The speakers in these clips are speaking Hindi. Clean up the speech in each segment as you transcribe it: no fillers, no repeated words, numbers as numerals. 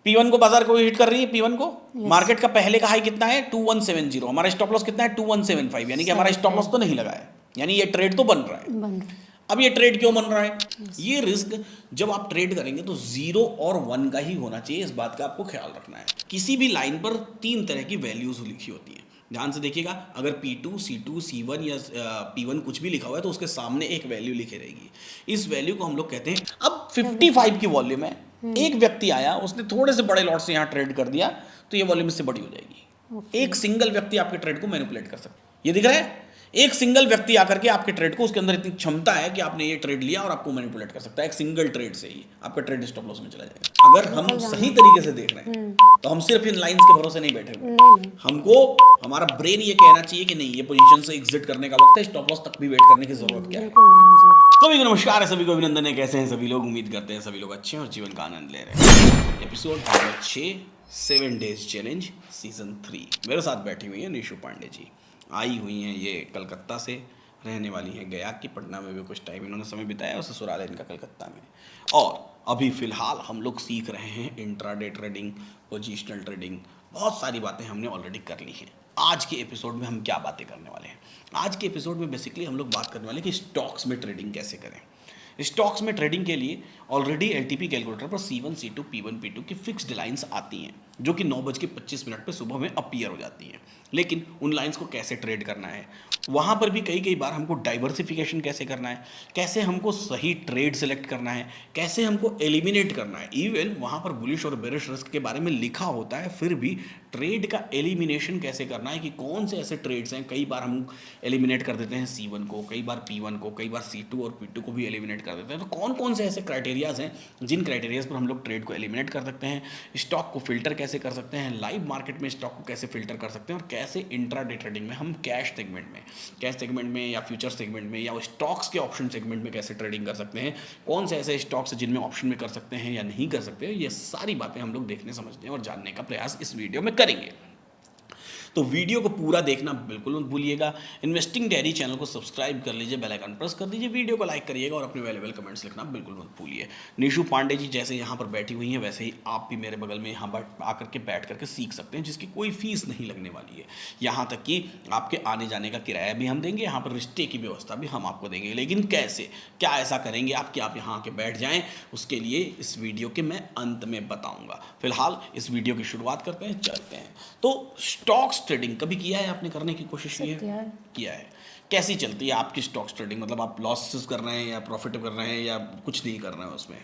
P1 को बाजार को हिट कर रही है, P1 को मार्केट का पहले का हाई कितना है 2170, हमारा स्टॉप लॉस कितना है 2175, यानी कि हमारा स्टॉप लॉस तो नहीं लगा है, यानी ये ट्रेड तो बन रहा है। अब ये ट्रेड क्यों बन रहा है? ये रिस्क जब आप ट्रेड करेंगे तो 0 और 1 का ही होना चाहिए, इस बात का आपको ख्याल रखना है। किसी भी लाइन पर 3 तरह की वैल्यूज लिखी होती है, ध्यान से देखिएगा। अगर P2, C2, C1 या P1 कुछ भी लिखा हुआ है तो उसके सामने एक वैल्यू लिखी रहेगी, इस वैल्यू को हम लोग कहते हैं। अब 55 की वॉल्यूम है, एक व्यक्ति आया, उसने थोड़े से बड़े लॉट से यहाँ ट्रेड कर दिया तो ये वॉल्यूम इससे बड़ी हो जाएगी। एक सिंगल व्यक्ति आपके ट्रेड को मैनिपुलेट कर सकता है, ये दिख रहा है। एक सिंगल व्यक्ति आकर के आपके ट्रेड को, उसके अंदर इतनी क्षमता है कि आपने ये ट्रेड लिया और आपको मैनिपुलेट कर सकता है। एक सिंगल ट्रेड से ही आपका ट्रेड स्टॉप लॉस में चला जाएगा। अगर हम सही तरीके से देख रहे हैं तो हम सिर्फ इन लाइंस के भरोसे नहीं बैठे हुए, हमको हमारा ब्रेन ये कहना चाहिए कि नहीं, ये पोजीशन से एग्जिट करने का वक्त है, स्टॉप लॉस तक भी वेट करने की जरूरत क्या है। सभी को नमस्कार है, सभी को अभिनंदन है। कैसे हैं सभी लोग? उम्मीद करते हैं सभी लोग अच्छे हैं और जीवन का आनंद ले रहे हैं। Episode number 6, 7 days challenge season 3। मेरे साथ बैठी हुई है निशु पांडे जी, आई हुई हैं ये कलकत्ता से, रहने वाली हैं गया की। पटना में भी कुछ टाइम इन्होंने समय बिताया और ससुराल है इनका कलकत्ता में। और अभी फ़िलहाल हम लोग सीख रहे हैं इंट्राडे ट्रेडिंग, पोजिशनल ट्रेडिंग, बहुत सारी बातें हमने ऑलरेडी कर ली हैं। आज के एपिसोड में हम क्या बातें करने वाले हैं? आज के एपिसोड में बेसिकली हम लोग बात करने वाले हैं कि स्टॉक्स में ट्रेडिंग कैसे करें। स्टॉक्स में ट्रेडिंग के लिए ऑलरेडी एलटीपी कैलकुलेटर पर C1, C2, P1, P2 की फिक्स्ड लाइंस आती हैं, जो कि 9:25 पे सुबह में अपीयर हो जाती हैं। लेकिन उन लाइंस को कैसे ट्रेड करना है, वहाँ पर भी कई बार हमको डाइवर्सिफिकेशन कैसे करना है, कैसे हमको सही ट्रेड सेलेक्ट करना है, कैसे हमको एलिमिनेट करना है। इवन वहाँ पर बुलिश और बेरिश रिस्क के बारे में लिखा होता है, फिर भी ट्रेड का एलिमिनेशन कैसे करना है, कि कौन से ऐसे ट्रेड्स हैं। कई बार हम एलिमिनेट कर देते हैं C1 को, कई बार P1 को, कई बार C2 और P2 को भी एलिमिनेट कर देते हैं। तो कौन कौन से ऐसे क्राइटेरियाज हैं जिन क्राइटेरियाज पर हम लोग ट्रेड को एलिमिनेट कर सकते हैं, स्टॉक को फिल्टर कैसे कर सकते हैं, लाइव मार्केट में स्टॉक को कैसे फिल्टर कर सकते हैं, और कैसे इंट्राडे ट्रेडिंग में हम कैश सेगमेंट में या फ्यूचर सेगमेंट में या स्टॉक्स के ऑप्शन सेगमेंट में कैसे ट्रेडिंग कर सकते हैं, कौन से ऐसे स्टॉक्स जिनमें ऑप्शन में कर सकते हैं या नहीं कर सकते। ये सारी बातें हम लोग देखने, समझने और जानने का प्रयास इस वीडियो में करेंगे। तो वीडियो को पूरा देखना बिल्कुल मत भूलिएगा। इन्वेस्टिंग डायरी चैनल को सब्सक्राइब कर लीजिए, बेल आइकन प्रेस कर दीजिए, वीडियो को लाइक करिएगा और अपने वैल्यूएबल कमेंट्स लिखना बिल्कुल मत भूलिए। निशु पांडे जी जैसे यहाँ पर बैठी हुई हैं, वैसे ही आप भी मेरे बगल में यहाँ आकर के बैठ करके सीख सकते हैं, जिसकी कोई फीस नहीं लगने वाली है। यहाँ तक कि आपके आने जाने का किराया भी हम देंगे, यहाँ पर रिश्ते की व्यवस्था भी हम आपको देंगे। लेकिन कैसे, क्या ऐसा करेंगे आप कि आप यहाँ आके बैठ जाएँ, उसके लिए इस वीडियो के मैं अंत में बताऊँगा। फिलहाल इस वीडियो की शुरुआत करते हैं, चलते हैं। तो स्टॉक्स ट्रेडिंग कभी किया है आपने? करने की कोशिश की है? किया है। कैसी चलती है आपकी स्टॉक्स ट्रेडिंग? मतलब आप लॉसेस कर रहे हैं या प्रॉफिट कर रहे हैं या कुछ नहीं कर रहे हैं उसमें?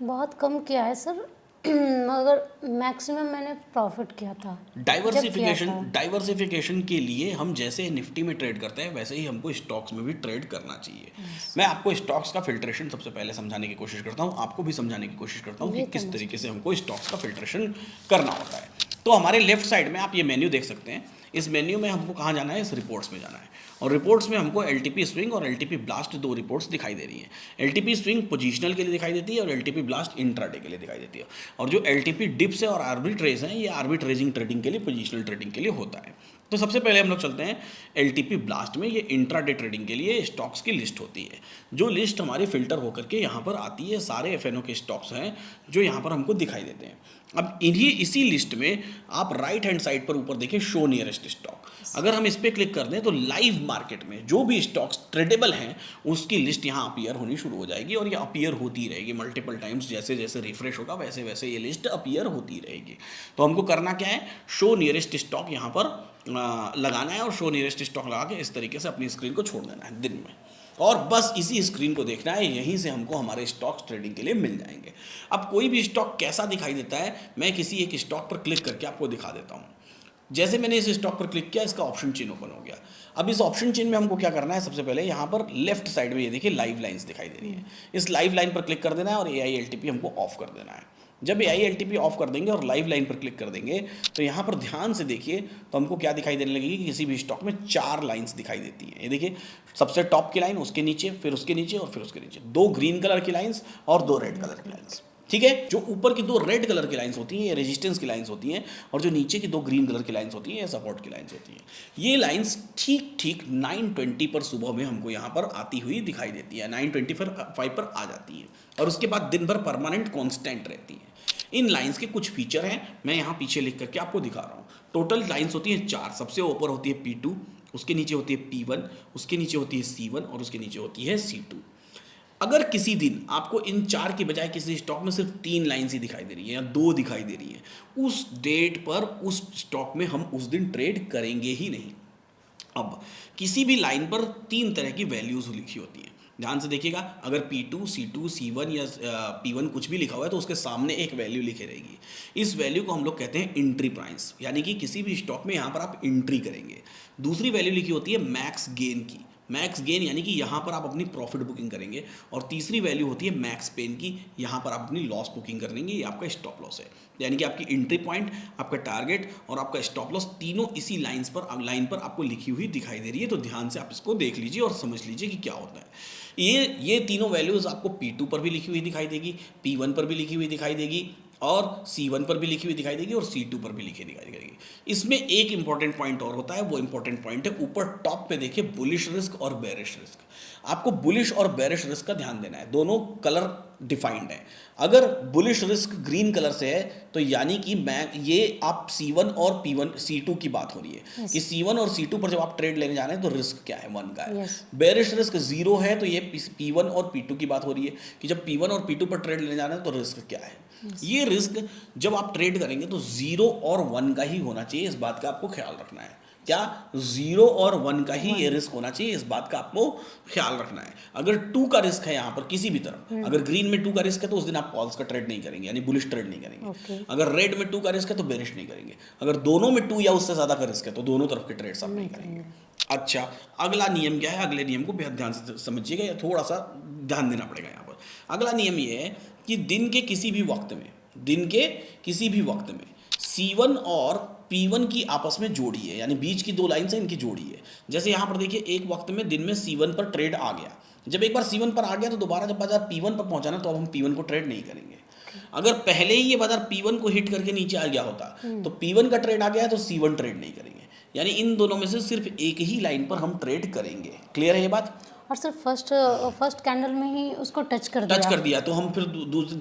बहुत कम किया है सर, मगर मैक्सिमम मैंने प्रॉफिट किया था। डाइवर्सिफिकेशन के लिए हम जैसे निफ्टी में ट्रेड करते हैं, वैसे ही हमको स्टॉक्स में भी ट्रेड करना चाहिए। मैं आपको स्टॉक्स का फिल्ट्रेशन सबसे पहले समझाने की कोशिश करता हूँ, आपको भी समझाने की कोशिश करता हूँ कि किस तरीके से हमको स्टॉक्स का फिल्ट्रेशन करना होता है। तो हमारे लेफ्ट साइड में आप ये मेन्यू देख सकते हैं। इस मेन्यू में हमको कहाँ जाना है? इस रिपोर्ट्स में जाना है। और रिपोर्ट्स में हमको एलटीपी स्विंग और एलटीपी ब्लास्ट 2 रिपोर्ट्स दिखाई दे रही हैं। एलटीपी स्विंग पोजीशनल के लिए दिखाई देती है और एलटीपी ब्लास्ट इंट्राडे के लिए दिखाई देती है। और जो एलटीपी डिप्स है और आर्बिट्रेज हैं, ये आर्बिट्रेजिंग ट्रेडिंग के लिए, पोजीशनल ट्रेडिंग के लिए होता है। तो सबसे पहले हम लोग चलते हैं एलटीपी ब्लास्ट में। ये इंट्राडे ट्रेडिंग के लिए स्टॉक्स की लिस्ट होती है, जो लिस्ट हमारी फिल्टर होकर के यहाँ पर आती है। सारे एफएनओ के स्टॉक्स हैं जो यहाँ पर हमको दिखाई देते हैं। अब इसी लिस्ट में आप राइट हैंड साइड पर ऊपर देखिए शो नियरेस्ट स्टॉक। अगर हम इस पर क्लिक कर दें तो लाइव मार्केट में जो भी स्टॉक्स ट्रेडेबल हैं उसकी लिस्ट यहाँ अपीयर होनी शुरू हो जाएगी, और ये अपीयर होती रहेगी मल्टीपल टाइम्स। जैसे जैसे रिफ्रेश होगा वैसे वैसे ये लिस्ट अपीयर होती रहेगी। तो हमको करना क्या है? शो नियरेस्ट स्टॉक यहाँ पर लगाना है और शो नियरेस्ट स्टॉक लगा के इस तरीके से अपनी स्क्रीन को छोड़ देना है दिन में, और बस इसी स्क्रीन को देखना है। यहीं से हमको हमारे स्टॉक्स ट्रेडिंग के लिए मिल जाएंगे। अब कोई भी स्टॉक कैसा दिखाई देता है, मैं किसी एक स्टॉक पर क्लिक करके आपको दिखा देता हूँ। जैसे मैंने इस स्टॉक पर क्लिक किया, इसका ऑप्शन चेन ओपन हो गया। अब इस ऑप्शन चेन में हमको क्या करना है? सबसे पहले यहाँ पर लेफ्ट साइड में ये देखिए लाइव लाइंस दिखाई दे रही है। इस लाइव लाइन पर क्लिक कर देना है और AILTP हमको ऑफ कर देना है। जब AILTP ऑफ कर देंगे और लाइव लाइन पर क्लिक कर देंगे तो यहाँ पर ध्यान से देखिए तो हमको क्या दिखाई देने लगेगी कि किसी भी स्टॉक में 4 लाइंस दिखाई देती हैं। ये देखिए, सबसे टॉप की लाइन, उसके नीचे, फिर उसके नीचे और फिर उसके नीचे 2 ग्रीन कलर की लाइंस और 2 रेड कलर की लाइंस। ठीक है, जो ऊपर की 2 रेड कलर की लाइंस होती हैं ये रेजिस्टेंस की लाइंस होती हैं, और जो नीचे की 2 ग्रीन कलर की लाइंस होती हैं ये सपोर्ट की लाइंस होती हैं। ये लाइंस ठीक ठीक 9:20 पर सुबह में हमको यहाँ पर आती हुई दिखाई देती है, 9:25 पर आ जाती है, और उसके बाद दिन भर परमानेंट कांस्टेंट रहती है। इन लाइंस के कुछ फीचर हैं, मैं यहाँ पीछे लिख करके आपको दिखा रहा हूँ। टोटल लाइंस होती हैं 4, सबसे ऊपर होती है P2, उसके नीचे होती है P1, उसके नीचे होती है C1 और उसके नीचे होती है C2। अगर किसी दिन आपको इन 4 की बजाय किसी स्टॉक में सिर्फ 3 लाइन्स ही दिखाई दे रही है या 2 दिखाई दे रही है, उस डेट पर उस स्टॉक में हम उस दिन ट्रेड करेंगे ही नहीं। अब किसी भी लाइन पर 3 तरह की वैल्यूज लिखी होती हैं, ध्यान से देखिएगा। अगर P2, C2, C1 या P1 कुछ भी लिखा हुआ है तो उसके सामने एक वैल्यू लिखी रहेगी। इस वैल्यू को हम लोग कहते हैं एंट्री प्राइस, यानी कि किसी भी स्टॉक में यहाँ पर आप एंट्री करेंगे। दूसरी वैल्यू लिखी होती है मैक्स गेन की, मैक्स गेन यानी कि यहाँ पर आप अपनी प्रॉफिट बुकिंग करेंगे। और तीसरी वैल्यू होती है मैक्स पेन की, यहाँ पर आप अपनी लॉस बुकिंग कर लेंगे, ये आपका स्टॉप लॉस है। यानी कि आपकी एंट्री पॉइंट, आपका टारगेट और आपका स्टॉप लॉस तीनों इसी लाइन पर आपको लिखी हुई दिखाई दे रही है। तो ध्यान से आप इसको देख लीजिए और समझ लीजिए कि क्या होता है। ये तीनों वैल्यूज़ आपको P2 पर भी लिखी हुई दिखाई देगी, P1 पर भी लिखी हुई दिखाई देगी और C1 पर भी लिखी हुई दिखाई देगी और C2 पर भी लिखी दिखाई देगी। इसमें एक इंपॉर्टेंट पॉइंट और होता है, वो इंपॉर्टेंट पॉइंट है ऊपर टॉप पे देखिए, बुलिश रिस्क और बेरिश रिस्क। आपको बुलिश और बेरिश रिस्क का ध्यान देना है, दोनों कलर डिफाइंड है। अगर बुलिश रिस्क ग्रीन कलर से है तो यानी कि ये आप C1 और P1 C2 की बात हो रही है कि C1 और C2 पर जब आप ट्रेड लेने जा रहे हैं तो रिस्क क्या है, 1 का है। बेरिश रिस्क 0 है तो ये P1 और P2 की बात हो रही है कि जब P1 और P2 पर ट्रेड लेने जा रहे हैं तो रिस्क क्या है। ये रिस्क जब आप ट्रेड करेंगे तो 0 और 1 का ही होना चाहिए, इस बात का आपको ख्याल रखना है। क्या 0 और 1 का ही ये रिस्क होना चाहिए, इस बात का आपको ख्याल रखना है। अगर 2 का रिस्क है यहाँ पर किसी भी तरफ, अगर ग्रीन में 2 का रिस्क है तो उस दिन आप कॉल्स का ट्रेड नहीं करेंगे, यानी बुलिश ट्रेड नहीं करेंगे। अगर रेड में 2 का रिस्क है तो बेरिश नहीं करेंगे। अगर दोनों में 2 या उससे ज्यादा का रिस्क है तो दोनों तरफ के ट्रेड्स आप नहीं करेंगे। अच्छा, अगला नियम क्या है? अगले नियम को बेहद ध्यान से समझिएगा, या थोड़ा सा ध्यान देना पड़ेगा यहाँ पर। अगला नियम ये है कि दिन के किसी भी वक्त में C1 और P1 की आपस में जोड़ी है, यानी बीच की 2 लाइन से इनकी जोड़ी है। जैसे यहाँ पर देखिए, एक वक्त में दिन में C1 पर ट्रेड आ गया, जब एक बार C1 पर आ गया तो दोबारा जब बाजार P1 पर पहुंचा ना तो अब हम P1 को ट्रेड नहीं करेंगे। अगर पहले ही ये बाजार P1 को हिट करके नीचे आ गया होता तो P1 का ट्रेड आ गया है तो C1 ट्रेड नहीं करेंगे, यानी इन दोनों में से सिर्फ एक ही लाइन पर हम ट्रेड करेंगे। क्लियर है ये बात? और सर फर्स्ट कैंडल में ही उसको टच कर दिया तो हम फिर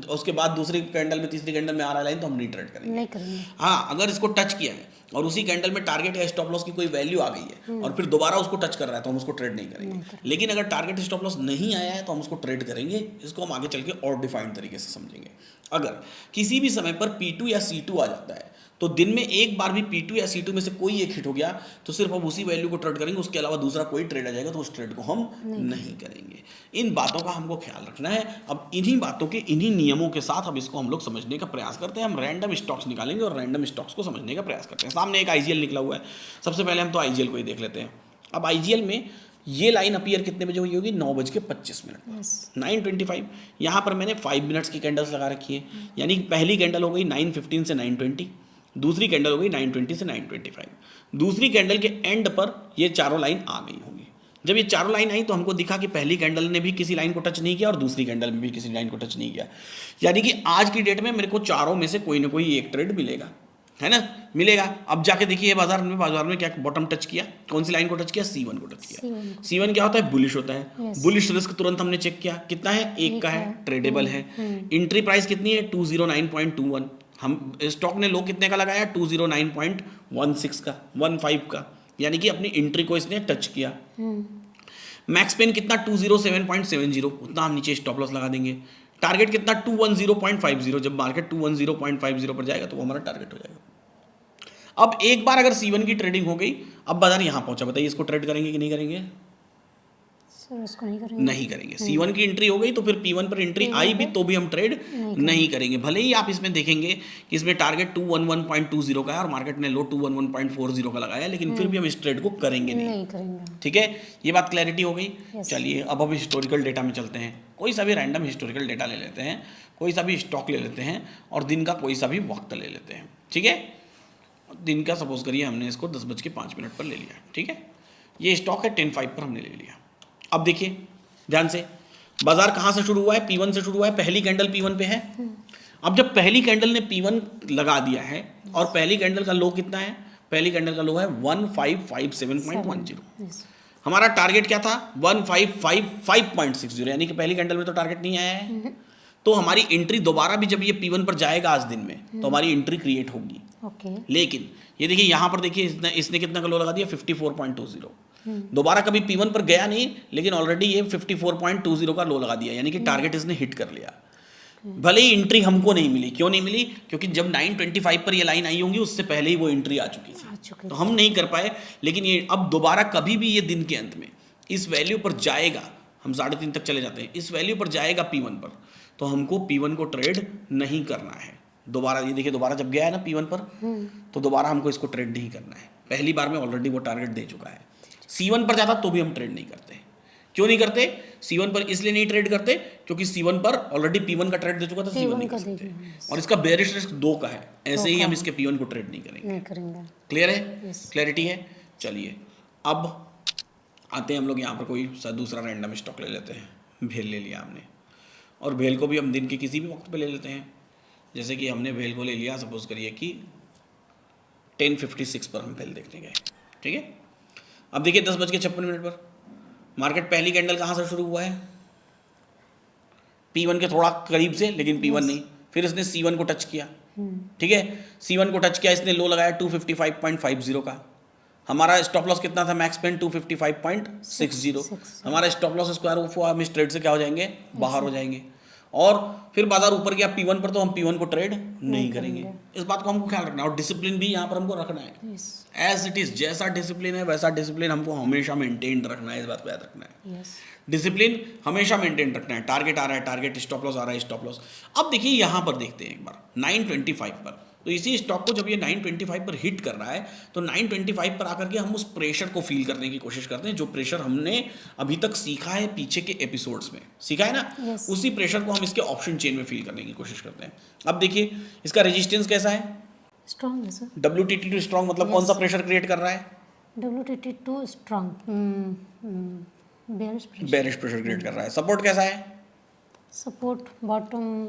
उसके बाद दूसरी कैंडल में, तीसरी कैंडल में आ रहा लाइन तो हम नहीं ट्रेड करेंगे। हाँ, अगर इसको टच किया है और उसी कैंडल में टारगेट या स्टॉप लॉस की कोई वैल्यू आ गई है और फिर दोबारा उसको टच कर रहा है तो हम उसको ट्रेड नहीं करेंगे। लेकिन अगर टारगेट स्टॉप लॉस नहीं आया है तो हम उसको ट्रेड करेंगे। इसको हम आगे चल के और डिफाइंड तरीके से समझेंगे। अगर किसी भी समय पर P2 या C2 आ जाता है तो दिन में एक बार भी P2 या C2 में से कोई एक हिट हो गया तो सिर्फ हम उसी वैल्यू को ट्रेड करेंगे, उसके अलावा दूसरा कोई ट्रेड आ जाएगा तो उस ट्रेड को हम नहीं करेंगे। इन बातों का हमको ख्याल रखना है। अब इन्हीं बातों के, इन्हीं नियमों के साथ अब इसको हम लोग समझने का प्रयास करते हैं। हम रैंडम स्टॉक्स निकालेंगे और रैंडम स्टॉक्स को समझने का प्रयास करते हैं। सामने एक IGL निकला हुआ है, सबसे पहले हम तो IGL को ही देख लेते हैं। अब IGL में ये लाइन अपीयर कितने बजे हुई होगी? 9:25 पर, 9:25। यहाँ पर मैंने 5 मिनट्स की कैंडल्स लगा रखी है, यानी पहली कैंडल हो गई 9:15 से 9:20, दूसरी कैंडल हो गई 9:20 से 9:25। दूसरी कैंडल के एंड पर ये चारों लाइन आ गई होंगी। जब ये चारों लाइन आई तो हमको दिखा कि पहली कैंडल ने भी किसी लाइन को टच नहीं किया और दूसरी कैंडल में भी किसी लाइन को टच नहीं किया, यानी कि आज की डेट में मेरे को चारों में से कोई ना कोई एक ट्रेड मिलेगा, है ना, मिलेगा। अब जाके देखिए बाजार में क्या बॉटम टच किया, कौन सी लाइन को टच किया? C1 को टच किया। C1 क्या होता है? बुलिश होता है। बुलिश रिस्क तुरंत हमने चेक किया, कितना है? 1 का है, ट्रेडेबल है। एंट्री प्राइस कितनी है? 209.21। हम स्टॉक ने लो कितने का लगाया? 209.16 का, 15 का, यानी कि अपनी एंट्री को इसने टच किया। मैक्स पेन कितना? 207.70, उतना हम नीचे स्टॉप लॉस लगा देंगे। टारगेट कितना? 210.50। जब मार्केट 210.50 पर जाएगा तो वो हमारा टारगेट हो जाएगा। अब एक बार अगर C1 की ट्रेडिंग हो गई, अब बाजार यहाँ पहुंचा, बताइए इसको ट्रेड करेंगे कि नहीं करेंगे? इसको नहीं करेंगे। C1 की एंट्री हो गई तो फिर P1 पर एंट्री आई भी तो भी हम ट्रेड नहीं करेंगे। भले ही आप इसमें देखेंगे कि इसमें टारगेट 211.20 का है और मार्केट ने लो 211.40 का लगाया, लेकिन फिर भी हम इस ट्रेड को करेंगे नहीं। ठीक है, ये बात क्लैरिटी हो गई। चलिए अब हम हिस्टोरिकल डेटा में चलते हैं। कोई सा भी रैंडम हिस्टोरिकल डेटा ले लेते हैं, कोई सा भी स्टॉक ले लेते हैं और दिन का कोई सा भी वक्त ले लेते हैं। ठीक है, दिन का सपोज करिए हमने इसको 10:05 पर ले लिया। ठीक है, ये स्टॉक है 10:05 पर हमने ले लिया। अब देखिए ध्यान से, बाजार कहाँ से शुरू हुआ है? P1 से शुरू हुआ है। पहली कैंडल P1 पे है। अब जब पहली कैंडल ने P1 लगा दिया है और पहली कैंडल का लो कितना है? पहली कैंडल का लो है 1557.10। हमारा टारगेट क्या था? 1555.60, यानी कि पहली कैंडल में तो टारगेट नहीं आया है। तो हमारी एंट्री दोबारा भी जब ये P1 पर जाएगा आज दिन में तो हमारी एंट्री क्रिएट होगी। ओके। लेकिन ये देखिए यहाँ पर देखिए इसने कितना का लो लगा दिया 54.20। दोबारा कभी P1 पर गया नहीं, लेकिन ऑलरेडी ये 54.20 का लो लगा दिया, यानी कि टारगेट इसने हिट कर लिया। भले ही एंट्री हमको नहीं मिली, क्यों नहीं मिली? क्योंकि जब 925 पर ये लाइन आई होंगी उससे पहले ही वो एंट्री आ चुकी थी, तो हम नहीं कर पाए। लेकिन ये अब दोबारा कभी भी ये दिन के अंत में इस वैल्यू पर जाएगा, हम 3.5 तक चले जाते हैं, इस वैल्यू पर जाएगा P1 पर, तो हमको P1 को ट्रेड नहीं करना है। दोबारा ये देखिए, दोबारा जब गया है ना P1 पर, तो दोबारा हमको इसको ट्रेड नहीं करना है। पहली बार में ऑलरेडी वो टारगेट दे चुका है। C1 पर जाता तो भी हम ट्रेड नहीं करते। क्यों नहीं करते? C1 पर इसलिए नहीं ट्रेड करते क्योंकि C1 पर ऑलरेडी P1 का ट्रेड दे चुका था, C1 नहीं कर सकते। और इसका बेयरिश रिस्क 2 का है, ऐसे ही हम इसके P1 को ट्रेड नहीं करेंगे। क्लियर है? क्लैरिटी है? चलिए अब आते हैं हम लोग यहाँ पर कोई सा दूसरा रैंडम स्टॉक ले लेते हैं। भेल ले लिया हमने, और भेल को भी हम दिन के किसी भी वक्त पे ले लेते हैं। जैसे कि हमने भेल को ले लिया, सपोज करिए कि 10:56 पर हम भेल देखने गए, ठीक है। अब देखिए 10:56 पर मार्केट पहली कैंडल कहाँ से शुरू हुआ है? P1 के थोड़ा करीब से, लेकिन P1 नहीं। फिर इसने C1 को टच किया, ठीक है। C1 को टच किया, इसने लो लगाया 255.50 का। हमारा स्टॉप लॉस कितना था मैक्स पेन? 255.60। हमारा स्टॉप लॉस स्क्वायर ऑफ हुआ, हम इस ट्रेड से क्या हो जाएंगे? बाहर हो जाएंगे। और फिर बाजार ऊपर गया P1 पर, तो हम P1 को ट्रेड नहीं करेंगे। इस बात को हमको ख्याल रखना है, और डिसिप्लिन भी यहाँ पर हमको रखना है। एज इट इज, जैसा डिसिप्लिन है वैसा डिसिप्लिन हमको हमेशा मेंटेन रखना है। इस बात को याद रखना है। डिसिप्लिन हमेशा मेंटेन रखना है। टारगेट आ रहा है टारगेट, स्टॉप लॉस आ रहा है स्टॉप लॉस। अब देखिए यहाँ पर देखते हैं एक बार 925 पर, तो इसी स्टॉक को जब ये 925 पर हिट कर रहा है, तो 925 पर आकर के हम उस प्रेशर को फील करने की कोशिश करते हैं, जो प्रेशर हमने अभी तक सीखा है पीछे के एपिसोड्स में, सीखा है ना। उसी प्रेशर को हम इसके ऑप्शन चेन में फील करने की कोशिश करते हैं। अब देखिए इसका रेजिस्टेंस कैसा है? स्ट्रांग है सर। WTT2 स्ट्रांग मतलब कौन सा प्रेशर क्रिएट कर रहा है? WTT2 strong, bearish pressure create कर रहा है। सपोर्ट कैसा है? सपोर्ट बॉटम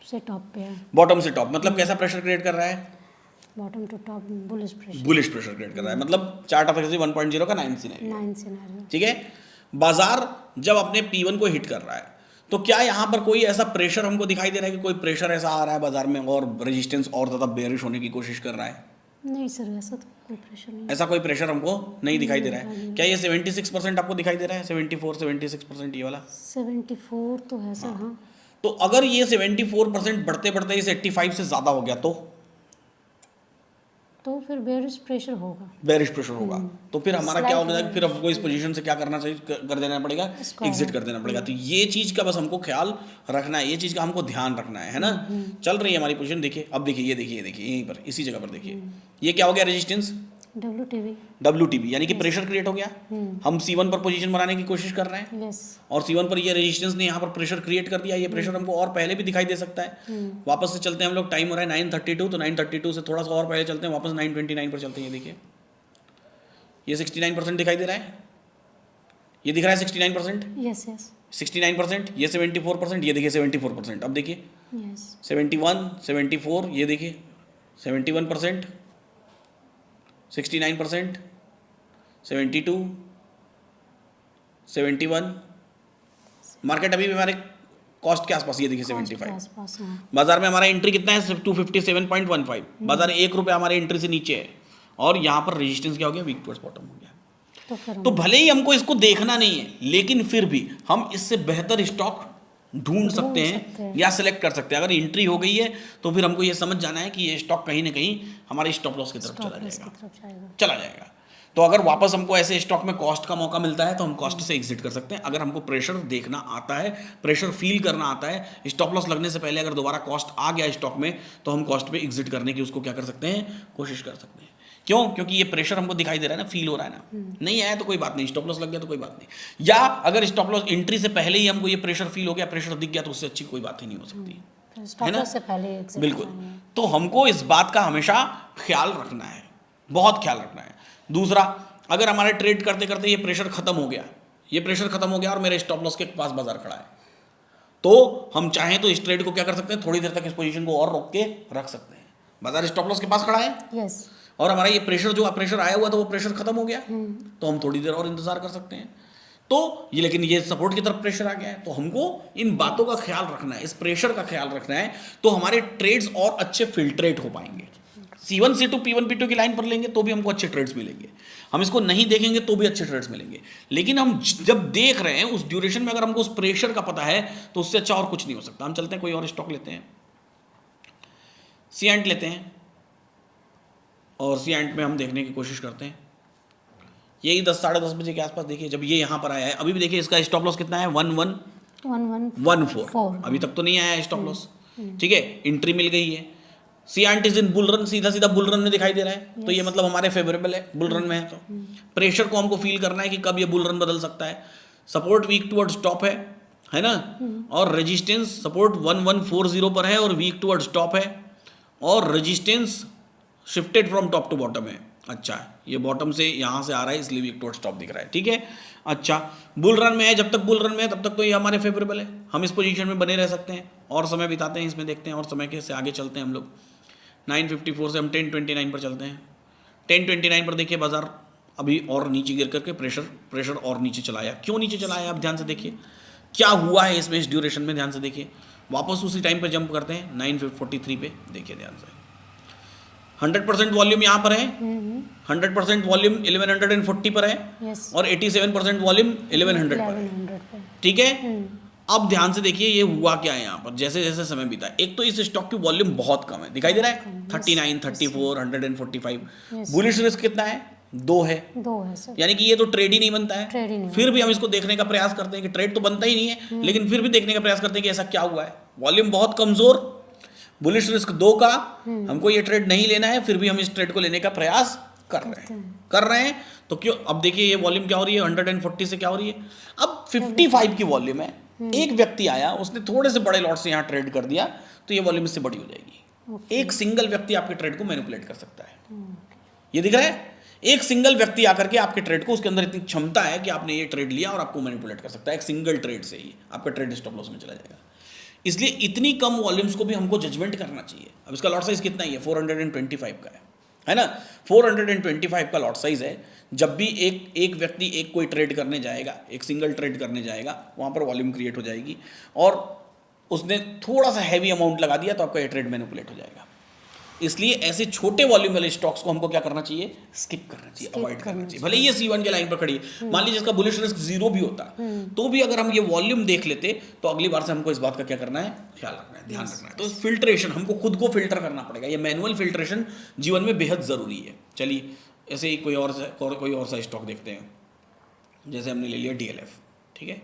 से टॉप पे है। बॉटम से टॉप मतलब कैसा प्रेशर क्रिएट कर रहा है? Bottom to top bullish pressure. Bullish pressure create कर रहा है, मतलब चार्ट ऑफ एक्सचेंज 1.0 का 9 सिनेरियो, ठीक है। बाजार जब अपने P1 को हिट कर रहा है, तो क्या यहाँ पर कोई ऐसा प्रेशर हमको दिखाई दे रहा है कि कोई प्रेशर ऐसा आ रहा है बाजार में और रेजिस्टेंस और ज़्यादा बेरिश होने की कोशिश कर रहा है? नहीं सर, ऐसा तो कोई प्रेशर नहीं। ऐसा कोई प्रेशर हमको नहीं दिखाई दे रहा है। क्या ये 76% आपको दिखाई दे रहा है? 76% ये वाला 74 तो है सर। हाँ, तो अगर ये 74% बढ़ते बढ़ते इस 85 से ज़्यादा हो गया तो फिर बेरिश प्रेशर होगा। बेरिश प्रेशर होगा, तो फिर हमारा क्या होगा? फिर हमको इस पोजीशन से क्या करना चाहिए? कर देना पड़ेगा, एग्जिट कर देना पड़ेगा। तो ये चीज़ का बस हमको ख्याल रखना है, ये चीज़ का हमको ध्यान रखना है ना। चल रही है हमारी पोजीशन, देखिए अब देखिए, ये देखिए यहीं पर इसी जगह पर देखिए, ये क्या हो गया? रेजिस्टेंस WTB, यानी कि प्रेशर क्रिएट हो गया। हम C1 पर पोजीशन बनाने की कोशिश कर रहे हैं, और C1 पर ये रेजिस्टेंस ने यहाँ पर प्रेशर क्रिएट कर दिया। ये प्रेशर हमको और पहले भी दिखाई दे सकता है। वापस से चलते हैं हम लोग, टाइम हो रहा है 9:32, तो 9:32 से थोड़ा सा और पहले चलते हैं, वापस 9:29 पर चलते हैं। ये देखिए, ये 69% दिखाई दे रहा है, ये दिख रहा है 69%, 69%, ये 74%, ये देखिए 74%। अब देखिए 71, 74, ये देखिए 71%, 69%, 72, 71। मार्केट अभी भी हमारे कॉस्ट के आसपास, ये देखिए 75। बाजार में हमारा एंट्री कितना है? 257.15। बाजार 1 रुपये हमारे एंट्री से नीचे है, और यहाँ पर रेजिस्टेंस क्या हो गया? वीक टुवर्ड्स बॉटम हो गया। तो भले ही हमको इसको देखना नहीं है, लेकिन फिर भी हम इससे बेहतर स्टॉक ढूंढ सकते हैं या सिलेक्ट कर सकते हैं। अगर एंट्री हो गई है तो फिर हमको ये समझ जाना है कि ये स्टॉक कहीं ना कहीं हमारे स्टॉप लॉस की तरफ चला जाएगा। तो अगर वापस हमको ऐसे स्टॉक में कॉस्ट का मौका मिलता है तो हम कॉस्ट से एग्जिट कर सकते हैं। अगर हमको प्रेशर देखना आता है, प्रेशर फील करना आता है, स्टॉप लॉस लगने से पहले अगर दोबारा कॉस्ट आ गया स्टॉक में, तो हम कॉस्ट पे एग्जिट करने की उसको क्या कर सकते हैं? कोशिश कर सकते हैं। क्यों? क्योंकि ये प्रेशर हमको दिखाई दे रहा है ना, फील हो रहा है ना। नहीं आया तो कोई बात नहीं, स्टॉप लॉस लग गया तो कोई बात नहीं, या अगर स्टॉप लॉस एंट्री से पहले ही हमको ये प्रेशर फील हो गया, प्रेशर दिख गया, तो उससे अच्छी कोई बात ही नहीं हो सकती है ना, से पहले बिल्कुल। तो हमको इस बात का हमेशा ख्याल रखना है, बहुत ख्याल रखना है। दूसरा, अगर हमारे ट्रेड करते करते ये प्रेशर खत्म हो गया, ये प्रेशर खत्म हो गया और मेरे स्टॉप लॉस के पास बाजार खड़ा है, तो हम चाहें तो इस ट्रेड को क्या कर सकते हैं? थोड़ी देर तक इस पोजीशन को और रोक के रख सकते हैं। बाजार स्टॉप लॉस के पास खड़ा है, और हमारा ये प्रेशर जो प्रेशर आया हुआ था वो प्रेशर खत्म हो गया, तो हम थोड़ी देर और इंतजार कर सकते हैं। तो ये, लेकिन ये सपोर्ट की तरफ प्रेशर आ गया है, तो हमको इन बातों का ख्याल रखना है, इस प्रेशर का ख्याल रखना है, तो हमारे ट्रेड्स और अच्छे फिल्ट्रेट हो पाएंगे। C1 C2 P1 P2 की लाइन पर लेंगे तो भी हमको अच्छे ट्रेड्स मिलेंगे, हम इसको नहीं देखेंगे तो भी अच्छे ट्रेड्स मिलेंगे। लेकिन हम जब देख रहे हैं उस ड्यूरेशन में अगर हमको उस प्रेशर का पता है तो उससे अच्छा और कुछ नहीं हो सकता। हम चलते हैं कोई और स्टॉक लेते हैं, सीएंट लेते हैं, और सीएंट में हम देखने की कोशिश करते हैं। यही 10 साढ़े 10 बजे के आसपास देखिए जब ये यहाँ पर आया है, अभी भी देखिए इसका स्टॉप लॉस कितना है 1114, अभी तक तो नहीं आया है स्टॉप लॉस, ठीक है, एंट्री मिल गई है। सीएंट इज इन बुल रन, सीधा सीधा बुल रन में दिखाई दे रहा है, तो ये मतलब हमारे फेवरेबल है, बुल रन में है। तो प्रेशर को हमको फील करना है कि कब ये बुल रन बदल सकता है। सपोर्ट वीक टुवर्ड स्टॉप है ना, और रेजिस्टेंस सपोर्ट 1140 पर है और वीक टुवर्ड स्टॉप है, और resistance shifted from top to bottom है। अच्छा, ये बॉटम से यहाँ से आ रहा है इसलिए वीक टुवर्ड स्टॉप दिख रहा है, ठीक है। अच्छा, बुल रन में है, जब तक बुल रन में है तब तक तो ये हमारे फेवरेबल है, हम इस पोजीशन में बने रह सकते हैं और समय बिताते हैं इसमें, देखते हैं और समय के से आगे चलते हैं हम लोग। 954 से हम 1029 पर चलते हैं। 1029 पर देखिए बाजार अभी और नीचे गिर करके प्रेशर और नीचे चलाया। क्यों नीचे चलाया आप ध्यान से देखिए, क्या हुआ है इसमें, इस ड्यूरेशन में ध्यान से देखिए। वापस उसी टाइम पर जंप करते हैं 943 पे, देखिए ध्यान से 100% वॉल्यूम यहाँ पर है, 100% वॉल्यूम 1140 पर है, और 87% वॉल्यूम 1100 पर है, ठीक है। अब ध्यान से देखिए ये हुआ क्या है यहाँ पर, जैसे जैसे समय बीता, एक तो इस स्टॉक की वॉल्यूम बहुत कम है, दिखाई दे रहा है 39, 34, 145। बुलिश रिस्क कितना है, 2 है सर, यानी कि ये तो ट्रेड ही नहीं बनता है। फिर भी हम इसको देखने का प्रयास करते हैं कि ट्रेड तो बनता ही नहीं है, लेकिन फिर भी देखने का प्रयास करते हैं कि ऐसा क्या हुआ है। वॉल्यूम बहुत कमजोर, बुलिश रिस्क 2 का, हमको ये ट्रेड नहीं लेना है, फिर भी हम इस ट्रेड को लेने का प्रयास कर रहे हैं। तो क्यों, अब देखिए ये वॉल्यूम क्या हो रही है, 140 से क्या हो रही है, अब 55 की वॉल्यूम है। एक व्यक्ति आया, उसने थोड़े से बड़े लॉट से यहाँ ट्रेड कर दिया, तो ये वॉल्यूम इससे बड़ी हो जाएगी। एक सिंगल व्यक्ति आपके ट्रेड को मैनिपुलेट कर सकता है, ये दिख रहा है, एक सिंगल व्यक्ति आकर के आपके ट्रेड को, उसके अंदर इतनी क्षमता है कि आपने ये ट्रेड लिया और आपको मैनिपुलेट कर सकता है। एक सिंगल ट्रेड से ही आपका ट्रेड स्टॉप लॉस में चला जाएगा। इसलिए इतनी कम वॉल्यूम्स को भी हमको जजमेंट करना चाहिए। अब इसका लॉट साइज कितना ही है, 425 का है ना, 425 का लॉट साइज है। जब भी एक व्यक्ति एक कोई ट्रेड करने जाएगा, एक सिंगल ट्रेड करने जाएगा, वहाँ पर वॉल्यूम क्रिएट हो जाएगी, और उसने थोड़ा सा हैवी अमाउंट लगा दिया तो आपका ये ट्रेड मैनिपुलेट हो जाएगा। इसलिए ऐसे छोटे वॉल्यूम वाले स्टॉक्स को हमको क्या करना चाहिए, स्किप करना चाहिए, अवॉइड करना चाहिए। भले ये C1 के लाइन पर खड़ी है, मान लीजिए इसका बुलिश रिस्क 0 भी होता, तो भी अगर हम ये वॉल्यूम देख लेते तो अगली बार से हमको इस बात का क्या करना है, ख्याल रखना है, ध्यान रखना है। तो फिल्ट्रेशन, हमको खुद को फिल्टर करना पड़ेगा, ये मैनुअल फिल्ट्रेशन जीवन में बेहद ज़रूरी है। चलिए ऐसे ही कोई और सा स्टॉक देखते हैं, जैसे हमने ले लिया DLF, ठीक है।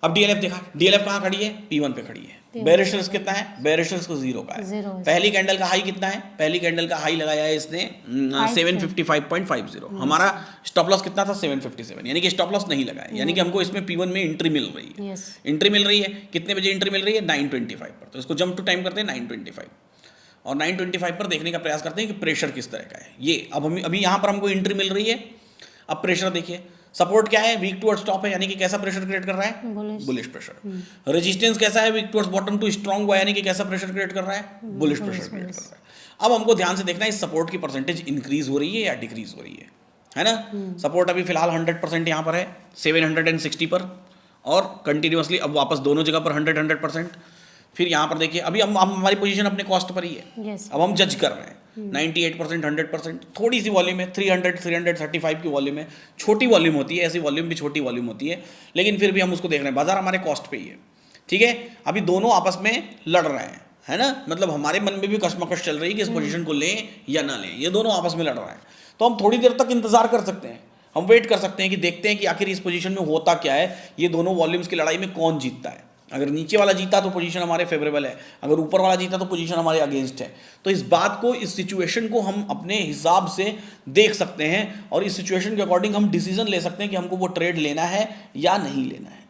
अब DLF देखा, DLF कहाँ खड़ी है, P1 पे खड़ी है। बेरिश रिस्क कितना है, बेरिश रिस्क 0 का है। पहली कैंडल का हाई कितना है, पहली कैंडल का हाई लगाया है इसने 755.50। हमारा स्टॉप लॉस कितना था, 757, यानी कि स्टॉप लॉस नहीं लगा है, यानी कि हमको इसमें P1 में एंट्री मिल रही है। एंट्री मिल रही है, कितने बजे एंट्री मिल रही है, 925 पर। तो इसको जंप टू टाइम करते हैं 925, और 925 पर देखने का प्रयास करते हैं कि प्रेशर किस तरह का है। ये अब हम अभी यहाँ पर हमको एंट्री मिल रही है। अब प्रेशर देखिए, सपोर्ट क्या है, वीक टुवर्ड्स टॉप है, यानी कि कैसा प्रेशर क्रिएट कर रहा है, बुलिश प्रेशर। रेजिस्टेंस कैसा है, weak towards bottom to strong हुआ, यानी कि कैसा प्रेशर क्रिएट कर रहा है, बुलिश प्रेशर क्रिएट कर रहा है। अब हमको ध्यान से देखना है इस सपोर्ट की परसेंटेज इंक्रीज हो रही है या डिक्रीज हो रही है ना। सपोर्ट अभी फिलहाल 100% यहाँ पर है 760 पर, और कंटिन्यूसली अब वापस दोनों जगह पर 100%। फिर यहाँ पर देखिए अभी हम हमारी पोजीशन अपने कॉस्ट पर ही है। अब हम जज कर रहे हैं 98%, 100%, थोड़ी सी वॉल्यूम है, 335 की वॉल्यूम है, छोटी वॉल्यूम होती है, ऐसी वॉल्यूम भी छोटी वॉल्यूम होती है, लेकिन फिर भी हम उसको देख रहे हैं, बाजार हमारे कॉस्ट पे ही है, ठीक है। अभी दोनों आपस में लड़ रहे हैं, है ना, मतलब हमारे मन में भी कशमकश चल रही है कि इस पोजीशन को लें या ना लें, ये दोनों आपस में लड़ रहे हैं। तो हम थोड़ी देर तक इंतजार कर सकते हैं, हम वेट कर सकते हैं कि देखते हैं कि आखिर इस पोजीशन में होता क्या है, ये दोनों वॉल्यूम्स की लड़ाई में कौन जीतता है। अगर नीचे वाला जीता तो पोजीशन हमारे फेवरेबल है, अगर ऊपर वाला जीता तो पोजीशन हमारे अगेंस्ट है। तो इस बात को, इस सिचुएशन को हम अपने हिसाब से देख सकते हैं, और इस सिचुएशन के अकॉर्डिंग हम डिसीजन ले सकते हैं कि हमको वो ट्रेड लेना है या नहीं लेना है,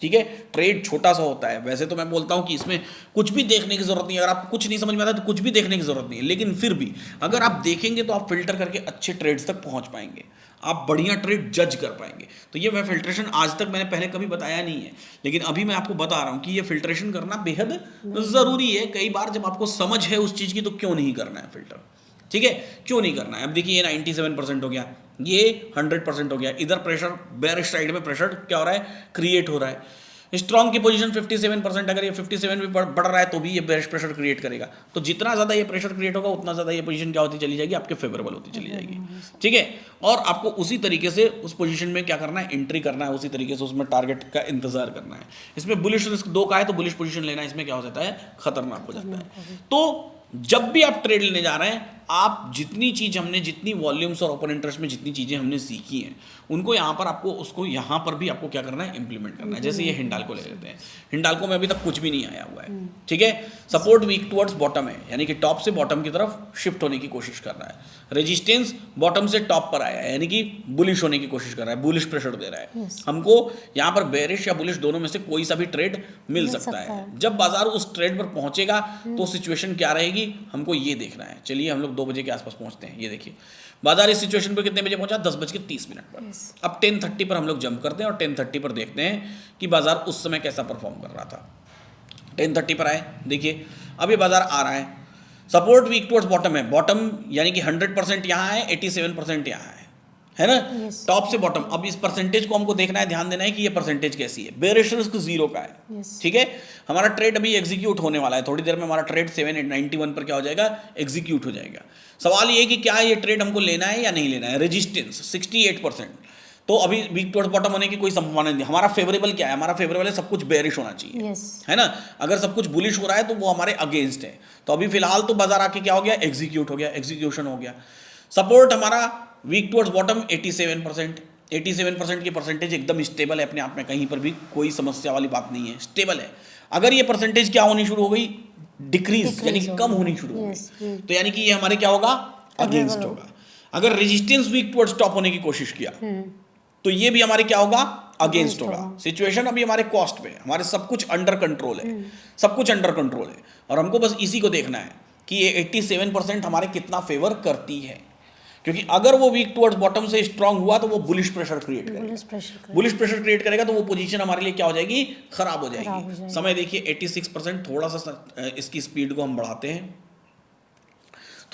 ठीक है। ट्रेड छोटा सा होता है, वैसे तो मैं बोलता हूँ कि इसमें कुछ भी देखने की जरूरत नहीं है, अगर आपको कुछ नहीं समझ में आता तो कुछ भी देखने की जरूरत नहीं है, लेकिन फिर भी अगर आप देखेंगे तो आप फिल्टर करके अच्छे ट्रेड्स तक पहुँच पाएंगे, आप बढ़िया ट्रेड जज कर पाएंगे। तो ये मैं फिल्ट्रेशन आज तक मैंने पहले कभी बताया नहीं है, लेकिन अभी मैं आपको बता रहा हूँ कि ये फिल्ट्रेशन करना बेहद ज़रूरी है। कई बार जब आपको समझ है उस चीज़ की तो क्यों नहीं करना है फिल्टर, ठीक है, क्यों नहीं करना है? अब देखिए ये 97% हो गया, ये 100% हो गया, इधर प्रेशर बेयरिश साइड में प्रेशर क्या हो रहा है, क्रिएट हो रहा है। स्ट्रॉन्ग की पोजीशन 57%, अगर ये 57 भी बढ़ रहा है तो भी ये बेयरिश प्रेशर क्रिएट करेगा। तो जितना ज़्यादा ये प्रेशर क्रिएट होगा उतना ज़्यादा ये पोजीशन क्या होती चली जाएगी, आपके फेवरेबल होती चली जाएगी। ठीक है, और आपको उसी तरीके से उस पोजीशन में क्या करना है, एंट्री करना है, उसी तरीके से उसमें टारगेट का इंतजार करना है। इसमें बुलिश रिस्क 2 का है तो बुलिश पोजीशन लेना इसमें क्या हो जाता है, खतरनाक हो जाता है। तो जब भी आप ट्रेड लेने जा रहे हैं, आप जितनी चीज़ हमने, जितनी वॉल्यूम्स और ओपन इंटरेस्ट में जितनी चीज़ें हमने सीखी हैं, उनको यहाँ पर आपको, उसको यहाँ पर भी आपको क्या करना है, इंप्लीमेंट करना है। जैसे ये हिंडाल्को ले लेते हैं, हिंडाल्को में अभी तक कुछ भी नहीं आया हुआ है, ठीक है। सपोर्ट वीक टुवर्ड्स बॉटम है, यानी कि टॉप से बॉटम की तरफ शिफ्ट होने की कोशिश कर रहा है। रेजिस्टेंस बॉटम से टॉप पर आया है, यानी कि बुलिश होने की कोशिश कर रहा है, बुलिश प्रेशर दे रहा है। हमको यहाँ पर बेरिश या बुलिश दोनों में से कोई सा भी ट्रेड मिल सकता है। जब बाजार उस ट्रेड पर पहुंचेगा तो सिचुएशन क्या रहेगी, हमको ये देखना है। चलिए हम लोग 2 बजे के आसपास पहुंचते हैं। ये देखिए बाजार इस सिचुएशन पर कितने बजे पहुंचा, 10:30 पर। अब 10:30 पर हम लोग जंप करते हैं और 10:30 पर देखते हैं कि बाजार उस समय कैसा परफॉर्म कर रहा था। 10:30 पर आए, देखिए अब ये बाजार आ रहा है, सपोर्ट वीक टुवर्ड्स बॉटम है, बॉटम यानी कि 100% यहाँ है, 87% यहाँ है ना, टॉप से बॉटम। अब इस परसेंटेज को हमको देखना है, ध्यान देना है कि ये परसेंटेज कैसी है। बेयरिश रिस्क 0 का है, ठीक है। हमारा ट्रेड अभी एग्जीक्यूट होने वाला है, थोड़ी देर में हमारा ट्रेड 791 पर क्या हो जाएगा, एग्जीक्यूट हो जाएगा। सवाल ये है कि क्या ये ट्रेड हमको लेना है या नहीं लेना है। रेजिस्टेंस 68%, तो अभी वीक टुवर्ड्स बॉटम होने की कोई संभावना नहीं। हमारा फेवरेबल क्या है, हमारा फेवरेबल है सब कुछ बेयरिश होना चाहिए, है ना। अगर सब कुछ बुलिश हो रहा है तो वो हमारे अगेंस्ट है। तो अभी फिलहाल तो बाजार आके क्या हो गया, एग्जीक्यूट हो गया, एग्जीक्यूशन हो गया। सपोर्ट हमारा वीक टुवर्ड्स बॉटम 87%, 87% की परसेंटेज एकदम स्टेबल है अपने आप में, कहीं पर भी कोई समस्या वाली बात नहीं है, स्टेबल है। अगर ये परसेंटेज क्या होनी शुरू हो गई, डिक्रीज यानी कि कम होनी शुरू हो गई, तो यानी कि ये हमारे क्या होगा, अगेंस्ट होगा। अगर रेजिस्टेंस वीक टुवर्ड्स टॉप होने की कोशिश किया तो ये भी हमारे क्या होगा, अगेंस्ट होगा। सिचुएशन अभी हमारे कॉस्ट पे, हमारे सब कुछ अंडर कंट्रोल है, सब कुछ अंडर कंट्रोल है, और हमको बस इसी को देखना है कि ये 87% हमारे कितना फेवर करती है। क्योंकि अगर वो वीक टुवर्ड्स बॉटम से स्ट्रांग हुआ तो वो बुलिश प्रेशर क्रिएट करेगा, बुलिश प्रेशर क्रिएट करेगा तो वो पोजीशन हमारे लिए क्या हो जाएगी, खराब हो जाएगी। समय देखिए 86%, थोड़ा सा इसकी स्पीड को हम बढ़ाते हैं,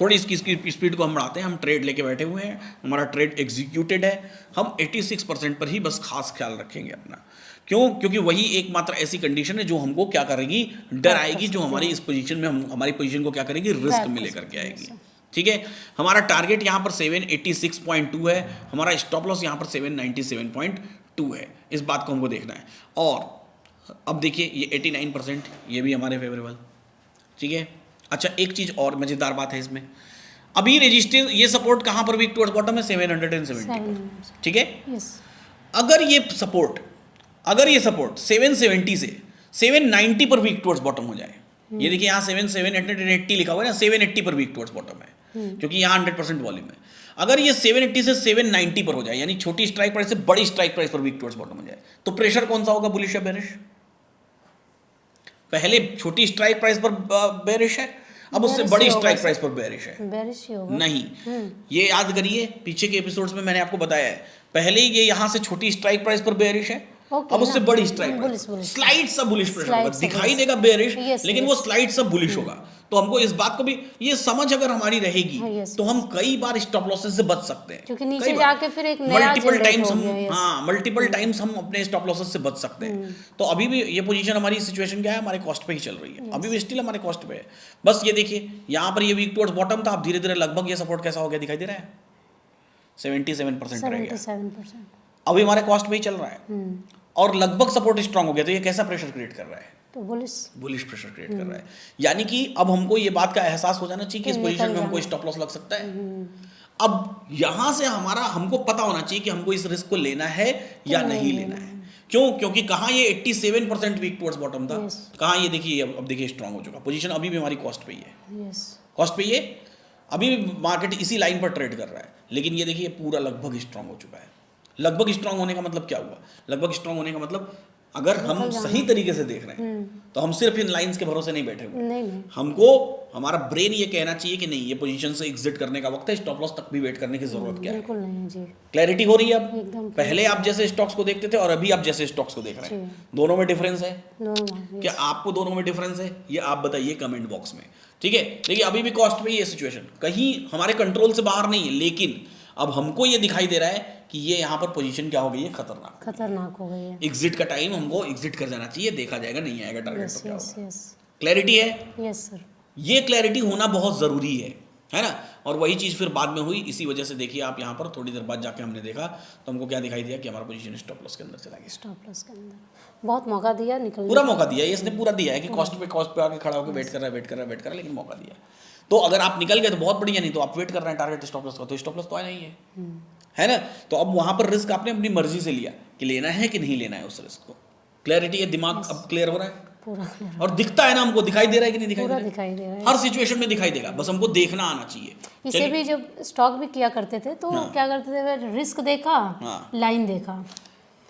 थोड़ी इसकी स्पीड को हम बढ़ाते हैं। हम ट्रेड लेके बैठे हुए हैं, हमारा ट्रेड एग्जीक्यूटेड है, हम 86% पर ही बस खास ख्याल रखेंगे अपना। क्यों, क्योंकि वही एकमात्र ऐसी कंडीशन है जो हमको क्या करेगी, डराएगी, जो हमारी इस पोजीशन में हमारी पोजीशन को क्या करेगी, रिस्क में लेकर के आएगी। ठीक है, हमारा टारगेट यहाँ पर 786.2 है, हमारा स्टॉप लॉस यहाँ पर 797.2 है। इस बात को हमको देखना है। और अब देखिए ये 89%, ये भी हमारे फेवरेबल, ठीक है। अच्छा, एक चीज़ और मज़ेदार बात है इसमें, अभी रेजिस्टेंस, ये सपोर्ट कहाँ पर वीक टुवर्ड्स बॉटम है, 770, ठीक है। अगर ये सपोर्ट 770 से 790 पर वीक टुवर्ड्स बॉटम हो जाए, ये देखिए यहाँ 780 लिखा हुआ है ना, 780 पर वीक टुवर्ड्स बॉटम है, क्योंकि यहाँ 100% वॉल्यूम है। अगर ये 780 से 790 पर हो जाए, यानी छोटी स्ट्राइक प्राइस से बड़ी स्ट्राइक प्राइस पर वीक टुवर्ड्स बॉटम हो जाए, तो प्रेशर कौन सा होगा, बुलिश या बेरिश। पहले छोटी स्ट्राइक प्राइस पर बेरिश है, अब उससे बड़ी स्ट्राइक प्राइस पर बेरिश है, बेरिश ही होगा। नहीं, ये याद करिए, पीछे के एपिसोड्स में मैंने आपको बताया है, पहले ये यहाँ से छोटी स्ट्राइक प्राइस पर बेरिश है, अब उससे बड़ी स्ट्राइक प्राइस, स्लाइड सा बुलिश प्रेशर होगा, दिखाई देगा बेरिश, लेकिन वो स्लाइड सा बुलिश होगा। तो हमको इस बात को भी, ये समझ अगर हमारी रहेगी तो हम कई बार स्टॉप लॉसेस से बच सकते हैं, क्योंकि नीचे जाके फिर एक नया मल्टीपल टाइम्स हम अपने स्टॉप लॉसेस से बच सकते हैं। तो अभी भी ये पोजीशन, हमारी सिचुएशन क्या है, हमारे कॉस्ट पे ही चल रही है, अभी भी स्टिल हमारे कॉस्ट पे है। बस ये देखिए यहाँ पर ये वीक टुवर्ड्स बॉटम था, अब धीरे धीरे लगभग ये सपोर्ट कैसा हो गया, दिखाई दे रहा है, 77% रह गया, अभी हमारे कॉस्ट पे ही चल रहा है, और लगभग सपोर्ट स्ट्रांग हो गया। तो ये कैसा प्रेशर क्रिएट कर रहा है, तो बुलिश प्रेशर क्रिएट कर रहा है। यानी कि अब हमको ये बात का एहसास हो जाना चाहिए कि इस पोजीशन में हमको स्टॉप लॉस लग सकता है। अब यहां से हमको पता होना चाहिए कि हमको इस रिस्क को लेना है या नहीं लेना है। क्यों, क्योंकि कहाँ ये 87% वीक टुवर्ड्स बॉटम था, कहाँ ये देखिए, अब देखिए स्ट्रांग हो चुका, पोजीशन अभी भी हमारी कॉस्ट पे ही है, कॉस्ट पे ही है, अभी भी मार्केट इसी लाइन पर ट्रेड कर रहा है, लेकिन ये देखिए पूरा लगभग स्ट्रांग हो चुका है। लगभग स्ट्रांग होने का मतलब क्या हुआ, लगभग स्ट्रांग होने का मतलब अगर हम सही तरीके से देख रहे हैं तो हम सिर्फ इन लाइंस के भरोसे नहीं बैठे हुए, हमको हमारा ब्रेन ये कहना चाहिए कि नहीं, ये पोजीशन से एग्जिट करने का वक्त है, स्टॉप लॉस तक भी वेट करने की जरूरत क्या है। क्लैरिटी हो रही है अब, पहले आप जैसे स्टॉक्स को देखते थे और अभी आप जैसे स्टॉक्स को देख रहे हैं, दोनों में डिफरेंस है। क्या आपको दोनों में डिफरेंस है, ये आप बताइए कमेंट बॉक्स में। ठीक है। देखिए अभी भी कॉस्ट पे ही ये सिचुएशन कहीं हमारे कंट्रोल से बाहर नहीं है, लेकिन अब हमको ये दिखाई दे रहा है कि ये यहाँ पर पोजीशन क्या हो गई है, खतरनाक हो गई है। एग्जिट का टाइम हमको एग्जिट कर जाना चाहिए, देखा जाएगा नहीं आएगा टारगेट यस तो क्या यस होगा। यस क्लैरिटी है, यस सर। ये क्लैरिटी होना बहुत ज़रूरी है ना। और वही चीज़ फिर बाद में हुई, इसी वजह से देखिए आप यहाँ पर थोड़ी देर बाद जाके हमने देखा तो हमको क्या दिखाई दिया कि हमारा पोजीशन स्टॉप लॉस के अंदर चला गया। स्टॉप लॉस के अंदर बहुत मौका दिया निकलने पूरा मौका दिया है, इसने पूरा दिया है कि कॉस्ट पे आके खड़ा होकर वेट कर रहा है, लेकिन मौका दिया। तो अगर आप निकल गए तो बहुत बढ़िया, नहीं तो आप वेट कर रहे हैं टारगेट स्टॉप लॉस का, तो स्टॉप लॉस तो आया नहीं है ना। तो अब वहां पर रिस्क आपने अपनी मर्जी से लिया कि लेना है कि नहीं लेना है उस रिस्क को। क्लैरिटी है, दिमाग अब क्लियर हो रहा है पूरा क्लियर और दिखता है ना, हमको दिखाई दे रहा है कि नहीं दिखाई पूरा दे रहा दिखाई दे रहा है। है। हर सिचुएशन में दिखाई देगा, बस हमको देखना आना चाहिए। इसे भी जब स्टॉक भी किया करते थे तो क्या करते थे, रिस्क देखा, लाइन देखा,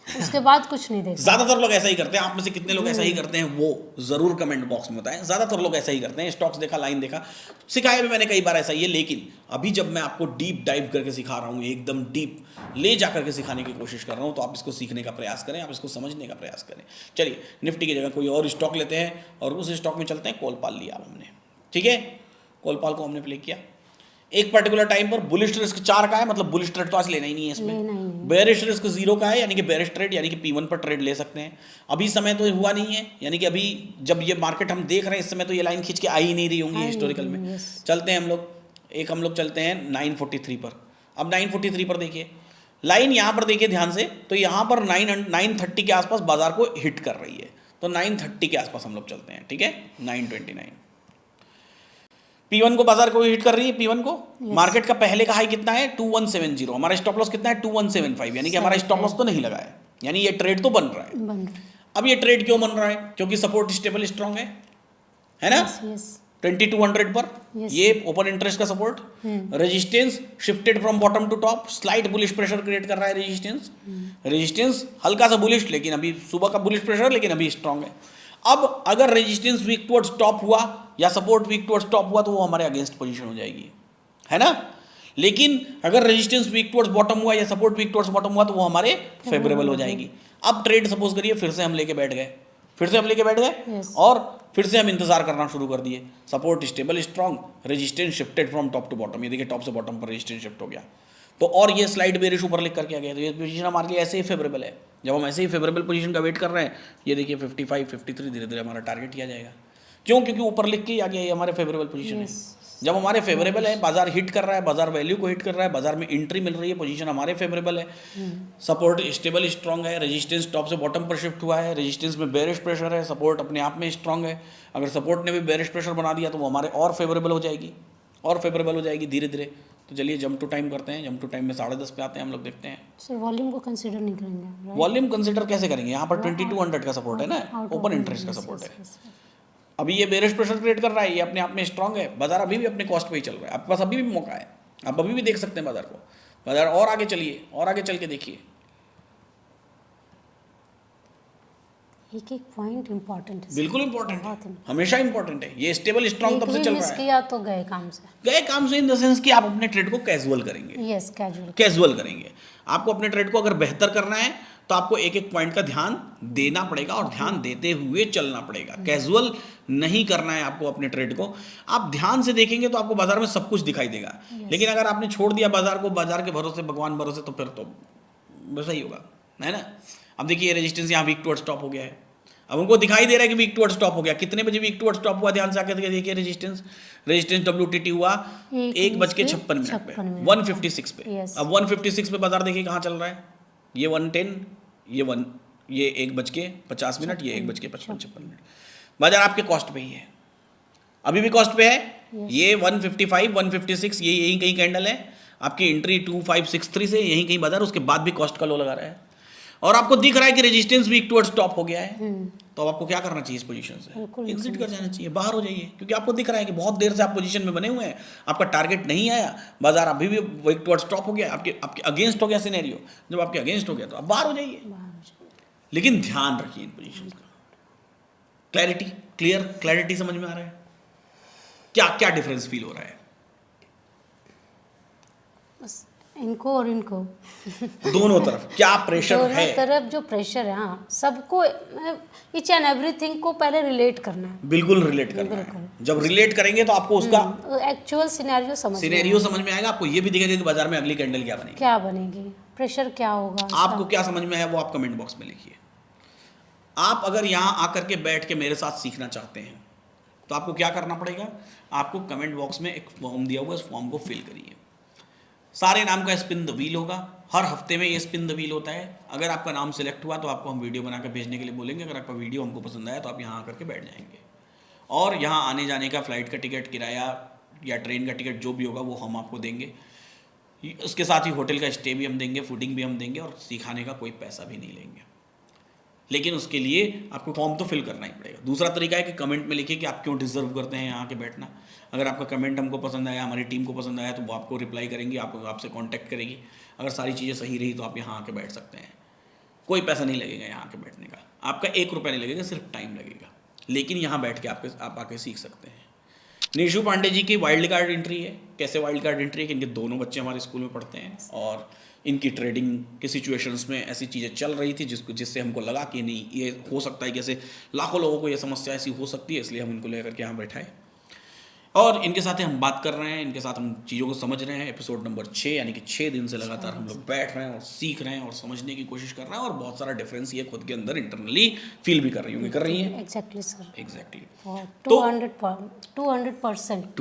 उसके बाद कुछ नहीं देखा। ज्यादातर लोग ऐसा ही करते हैं। आप में से कितने लोग ऐसा ही करते हैं वो जरूर कमेंट बॉक्स में बताएं। ज्यादातर लोग ऐसा ही करते हैं, स्टॉक्स देखा, लाइन देखा, सिखाया भी मैंने कई बार ऐसा ही है। लेकिन अभी जब मैं आपको डीप डाइव करके सिखा रहा हूँ, एकदम डीप ले जा करके सिखाने की कोशिश कर रहा हूँ, तो आप इसको सीखने का प्रयास करें, आप इसको समझने का प्रयास करें। चलिए निफ्टी की जगह कोई और स्टॉक लेते हैं और उस स्टॉक में चलते हैं। कोलपाल लिया हमने, ठीक है, कोलपाल को हमने प्ले किया। एक पर्टिकुलर टाइम पर बुलिश रिस्क 4 का है, मतलब बुलिश ट्रेड तो आज लेना ही नहीं है इसमें। बेरिश रिस्क 0 का है, यानी कि बेरिश ट्रेड यानी कि P1 पर ट्रेड ले सकते हैं। अभी समय तो हुआ नहीं है, यानी कि अभी जब ये मार्केट हम देख रहे हैं इस समय तो ये लाइन खींच के आ ही नहीं रही होंगी हिस्टोरिकल में। चलते हैं हम लोग चलते हैं 943 पर। अब 943 पर देखिए लाइन, यहाँ पर देखिए ध्यान से, तो यहाँ पर 930 के आसपास बाजार को हिट कर रही है, तो 930 के आसपास हम लोग चलते हैं, ठीक है। 929 P1 को बाजार को हिट कर रही है, P1 को मार्केट का पहले का हाई कितना है 2170, हमारा स्टॉप लॉस कितना है 2175, यानी कि हमारा स्टॉप लॉस तो नहीं लगा है, यानी ये ट्रेड तो बन रहा है। अब ये ट्रेड क्यों बन रहा है, क्योंकि सपोर्ट स्टेबल स्ट्रांग है ना। 2200 पर ये ओपन इंटरेस्ट का support, resistance shifted from bottom to top, slight bullish pressure create कर रहा है। रेजिस्टेंस हल्का सा बुलिश, लेकिन अभी सुबह का बुलिश प्रेशर, लेकिन अभी स्ट्रांग है। अब अगर रेजिस्टेंस वीक टुवर्ड्स टॉप हुआ या सपोर्ट वीक टुवर्ड्स टॉप हुआ तो वो हमारे अगेंस्ट पोजीशन हो जाएगी, है ना। लेकिन अगर रेजिस्टेंस वीक टुवर्ड्स बॉटम हुआ या सपोर्ट वीक टुवर्ड्स बॉटम हुआ तो वो हमारे फेवरेबल हो जाएगी। अब ट्रेड सपोज करिए फिर से हम लेके बैठ गए, और फिर से हम इंतजार करना शुरू कर दिए। Support stable strong, resistance shifted from top to bottom, ये देखिए टॉप से बॉटम पर रेजिस्टेंस शिफ्ट हो गया, तो और ये स्लाइड बेरिश ऊपर लिख करके आ गया, तो ये पोजीशन हमारे लिए ऐसे ही फेवरेबल है। जब हम ऐसे ही फेवरेबल पोजीशन का वेट कर रहे हैं, ये देखिए 55, 53 धीरे धीरे हमारा टारगेट किया जाएगा। क्यों, क्योंकि ऊपर लिख के आ गया ये हमारे फेवरेबल पोजीशन है। जब हमारे फेवरेबल है, बाजार हिट कर रहा है, बाजार वैल्यू को हिट कर रहा है, बाजार में एंट्री मिल रही है, पोजीशन हमारे फेवरेबल है, सपोर्ट स्टेबल स्ट्रांग है, रेजिस्टेंस टॉप से बॉटम पर शिफ्ट हुआ है, रेजिस्टेंस में बेरिश प्रेशर है, सपोर्ट अपने आप में स्ट्रांग है। अगर सपोर्ट ने भी बेरिश प्रेशर बना दिया तो वो हमारे और फेवरेबल हो जाएगी धीरे धीरे। तो चलिए जंप टू टाइम करते हैं। जंप टू टाइम में 10:30 पे आते हैं हम लोग, देखते हैं। सर वॉल्यूम को कंसीडर नहीं करेंगे, वॉल्यूम कंसीडर कैसे करेंगे, यहाँ पर 2200 का सपोर्ट है ना, ओपन इंटरेस्ट का सपोर्ट है। अभी ये बेरिश प्रेशर क्रिएट कर रहा है, ये अपने आप में स्ट्रांग है, बाजार अभी भी अपने कॉस्ट पे ही चल रहा है, आपके पास अभी भी मौका है, आप अभी भी देख सकते हैं बाजार को। बाजार और आगे चलिए, और आगे चल के देखिए, एक पॉइंट इंपॉर्टेंट है, बिल्कुल इंपॉर्टेंट है, हमेशा इंपॉर्टेंट है। ये स्टेबल स्ट्रांग तब से चल रहा है, किया तो गए काम से इन द सेंस कि आप अपने ट्रेड को कैजुअल करेंगे। यस, कैजुअल करेंगे। आपको अपने ट्रेड को अगर बेहतर करना है तो आपको एक एक पॉइंट का ध्यान देना पड़ेगा और ध्यान देते हुए चलना पड़ेगा। कैजुअल नहीं करना है आपको अपने ट्रेड को। आप ध्यान से देखेंगे तो आपको बाजार में सब कुछ दिखाई देगा, लेकिन अगर आपने छोड़ दिया बाजार को, बाजार के भरोसे, भगवान भरोसे, तो फिर तो वैसा ही होगा, है ना। अब देखिए रेजिस्टेंस यहाँ वीक टुवर्ड्स टॉप हो गया है, अब उनको दिखाई दे रहा है कि वीक टुवर्ड्स टॉप हो गया। कितने बजे वीक टुवर्ड्स टॉप हुआ, ध्यान से आकर देखिए। रेजिस्टेंस WTT हुआ 1:56 पे 156 पे। अब 156 पे बाजार देखिए कहाँ चल रहा है, ये 110, ये 1:50, ये 1:55। बाजार आपके कॉस्ट पे ही है, अभी भी कॉस्ट पे है। ये 155, 156, ये यही कहीं कैंडल है आपकी एंट्री 2563 से, यही कहीं बाजार उसके बाद भी कॉस्ट का लो लगा रहा है, और आपको दिख रहा है कि रेजिस्टेंस वीक टुवर्ड्स टॉप हो गया है। तो अब आपको क्या करना चाहिए, इस पोजीशन से एग्जिट कर जाना चाहिए, बाहर हो जाइए, क्योंकि आपको दिख रहा है कि बहुत देर से आप पोजीशन में बने हुए हैं, आपका टारगेट नहीं आया, बाजार अभी भी वीक टुवर्ड्स टॉप हो गया, आपके अगेंस्ट हो गया सिनेरियो। जब आपके अगेंस्ट हो गया तो आप बाहर हो जाइए, लेकिन ध्यान रखिए इन पोजीशन का। क्लैरिटी समझ में आ रहा है, क्या क्या डिफरेंस फील हो रहा है? बस इनको और इनको दोनों तरफ क्या प्रेशर दोनों है? तरफ जो प्रेशर है, हाँ, सबको ईच एंड एवरीथिंग को पहले रिलेट करना है। बिल्कुल रिलेट करना है। जब रिलेट करेंगे तो आपको उसका एक्चुअल सिनेरियो समझ में आएगा, आपको ये भी दिखेगा कि बाजार में अगली कैंडल क्या बनेगी, प्रेशर क्या होगा, आपको क्या समझ में आया वो आप कमेंट बॉक्स में लिखिए। आप अगर यहाँ आकर के बैठ के मेरे साथ सीखना चाहते हैं तो आपको क्या करना पड़ेगा, आपको कमेंट बॉक्स में एक फॉर्म दिया हुआ है, उस फॉर्म को फिल करिए। सारे नाम का स्पिन द व्हील होगा, हर हफ्ते में ये स्पिन द व्हील होता है। अगर आपका नाम सिलेक्ट हुआ तो आपको हम वीडियो बना कर भेजने के लिए बोलेंगे। अगर आपका वीडियो हमको पसंद आया तो आप यहाँ आकर के बैठ जाएंगे, और यहाँ आने जाने का फ्लाइट का टिकट, किराया या ट्रेन का टिकट जो भी होगा वो हम आपको देंगे। उसके साथ ही होटल का स्टे भी हम देंगे, फूडिंग भी हम देंगे, और सिखाने का कोई पैसा भी नहीं लेंगे। लेकिन उसके लिए आपको फॉर्म तो फिल करना ही पड़ेगा। दूसरा तरीका है कि कमेंट में लिखिए कि आप क्यों डिजर्व करते हैं यहाँ के बैठना। अगर आपका कमेंट हमको पसंद आया, हमारी टीम को पसंद आया, तो वो आपको रिप्लाई करेंगी, आपसे कांटेक्ट करेगी। अगर सारी चीज़ें सही रही तो आप यहाँ आके बैठ सकते हैं। कोई पैसा नहीं लगेगा यहाँ आके बैठने का, आपका 1 रुपया नहीं लगेगा, सिर्फ टाइम लगेगा। लेकिन यहाँ बैठ के आप आके सीख सकते हैं। निशु पांडे जी की वाइल्ड कार्ड एंट्री है। कैसे वाइल्ड कार्ड एंट्री है कि इनके दोनों बच्चे हमारे स्कूल में पढ़ते हैं, और इनकी ट्रेडिंग के सिचुएशंस में ऐसी चीज़ें चल रही थी जिससे हमको लगा कि नहीं, ये हो सकता है कि ऐसे लाखों लोगों को ये समस्या ऐसी हो सकती है, इसलिए हम इनको लेकर के यहाँ बैठाए और इनके साथ ही हम बात कर रहे हैं, इनके साथ हम चीज़ों को समझ रहे हैं। एपिसोड नंबर 6 यानी कि 6 दिन से लगातार हम लोग बैठ रहे हैं और सीख रहे हैं और समझने की कोशिश कर रहे हैं, और बहुत सारा डिफरेंस ये खुद के अंदर इंटरनली फील भी कर रही होंगी, कर रही हैं। Exactly sir, exactly 200%।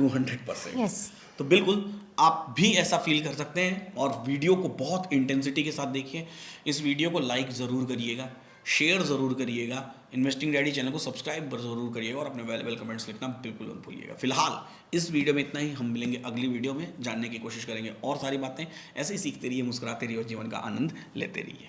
यस, तो बिल्कुल आप भी ऐसा फील कर सकते हैं, और वीडियो को बहुत इंटेंसिटी के साथ देखिए। इस वीडियो को लाइक ज़रूर करिएगा, शेयर ज़रूर करिएगा, इन्वेस्टिंग डैडी चैनल को सब्सक्राइब ज़रूर करिएगा, और अपने वैल्यूएबल कमेंट्स लिखना बिल्कुल मत भूलिएगा। फिलहाल इस वीडियो में इतना ही। हम मिलेंगे अगली वीडियो में, जानने की कोशिश करेंगे और सारी बातें। ऐसे ही सीखते रहिए, मुस्कुराते रहिए और जीवन का आनंद लेते रहिए।